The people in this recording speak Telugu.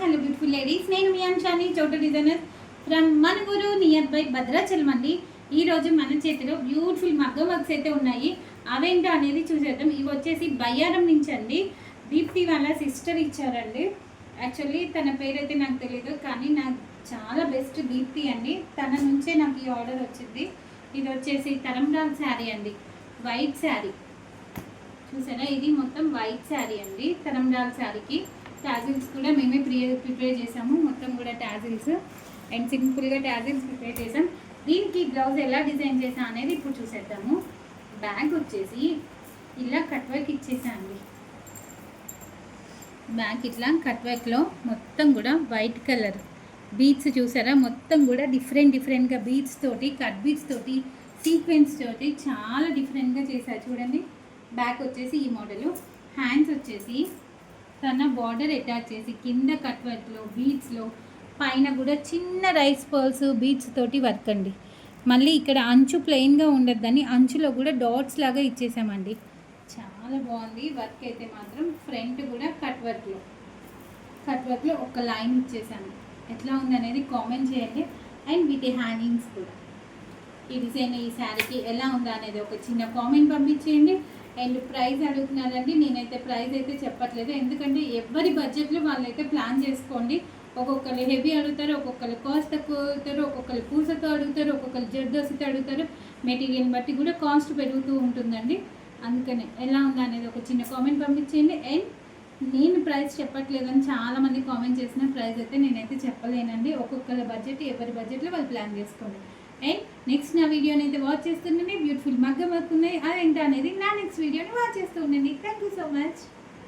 హలో బ్యూటిఫుల్ లేడీస్, నేను మీ అంశాని చోట designer from Manuguru near by Bhadrachalam అండి. ఈరోజు మన చేతిలో బ్యూటిఫుల్ మగ్గం వర్క్స్ అయితే ఉన్నాయి. అవేంటో అనేది చూసేద్దాం. ఇవి వచ్చేసి బయ్యారం నుంచి అండి. దీప్తి వాళ్ళ సిస్టర్ ఇచ్చారండి. యాక్చువల్లీ తన పేరైతే నాకు తెలియదు, కానీ నాకు చాలా బెస్ట్ దీప్తి అండి. తన నుంచే నాకు ఈ ఆర్డర్ వచ్చింది. ఇది వచ్చేసి తరంరాల్ శారీ అండి, వైట్ శారీ చూసారా. ఇది మొత్తం వైట్ శారీ అండి. తరంరాల్ శారీకి టాజిల్స్ కూడా మేమే ప్రిపేర్ చేసాము. మొత్తం కూడా టాజిల్స్ అండ్ సింపుల్గా టాజిల్స్ ప్రిపేర్ చేసాం. దీనికి బ్లౌజ్ ఎలా డిజైన్ చేసా అనేది ఇప్పుడు చూసేద్దాము. బ్యాగ్ వచ్చేసి ఇలా కట్ వర్క్ ఇచ్చేసాండి. బ్యాగ్ ఇట్లా కట్ వర్క్లో మొత్తం కూడా వైట్ కలర్ బీడ్స్ చూసారా. మొత్తం కూడా డిఫరెంట్గా బీడ్స్ తోటి, కట్ బీడ్స్ తోటి, సీక్వెన్స్ తోటి చాలా డిఫరెంట్గా చేశారు చూడండి. బ్యాక్ వచ్చేసి ఈ మోడలు. హ్యాండ్స్ వచ్చేసి తన బార్డర్ అటాచ్ చేసి కింద కట్ వర్క్లో బీడ్స్లో, పైన కూడా చిన్న రైస్ పర్ల్స్ బీడ్స్ తోటి వర్క్ అండి. మళ్ళీ ఇక్కడ అంచు ప్లెయిన్గా ఉండద్దని అంచులో కూడా డాట్స్ లాగా ఇచ్చేసామండి. చాలా బాగుంది వర్క్ అయితే మాత్రం. ఫ్రంట్ కూడా కట్ వర్క్లో ఒక లైన్ ఇచ్చేసాను. ఎట్లా ఉందనేది కామెంట్ చేయండి. అండ్ వీటి హ్యాంగింగ్స్ కూడా ఈ డిజైన్ ఈ శారీకి ఎలా ఉందా అనేది ఒక చిన్న కామెంట్ పంపించేయండి. అండ్ ప్రైస్ అడుగుతున్నారండి. నేనైతే ప్రైస్ అయితే చెప్పట్లేదు, ఎందుకంటే ఎవరి బడ్జెట్లో వాళ్ళైతే ప్లాన్ చేసుకోండి. ఒక్కొక్కరు హెవీ అడుగుతారు, ఒక్కొక్కరు కాస్ట్ తక్కువ అడుగుతారు, ఒక్కొక్కరు పూసతో అడుగుతారు, ఒక్కొక్కరు జర్దోసితో అడుగుతారు. మెటీరియల్ బట్టి కూడా కాస్ట్ పెరుగుతూ ఉంటుందండి. అందుకని ఎలా ఉందా అనేది ఒక చిన్న కామెంట్ పంపించేయండి. అండ్ నేను ప్రైస్ చెప్పట్లేదని చాలామంది కామెంట్ చేసిన ప్రైస్ అయితే నేనైతే చెప్పలేనండి. ఒక్కొక్కరి బడ్జెట్ ఎవరి బడ్జెట్లో వాళ్ళు ప్లాన్ చేసుకోండి. అండ్ నెక్స్ట్ నా వీడియోని అయితే వాచ్ చేస్తుండండి. బ్యూటిఫుల్ మగ్గం వర్క్ ఉన్నాయి, అదేంటి అనేది నా నెక్స్ట్ వీడియోని వాచ్ చేస్తూ ఉండండి. Thank you so much.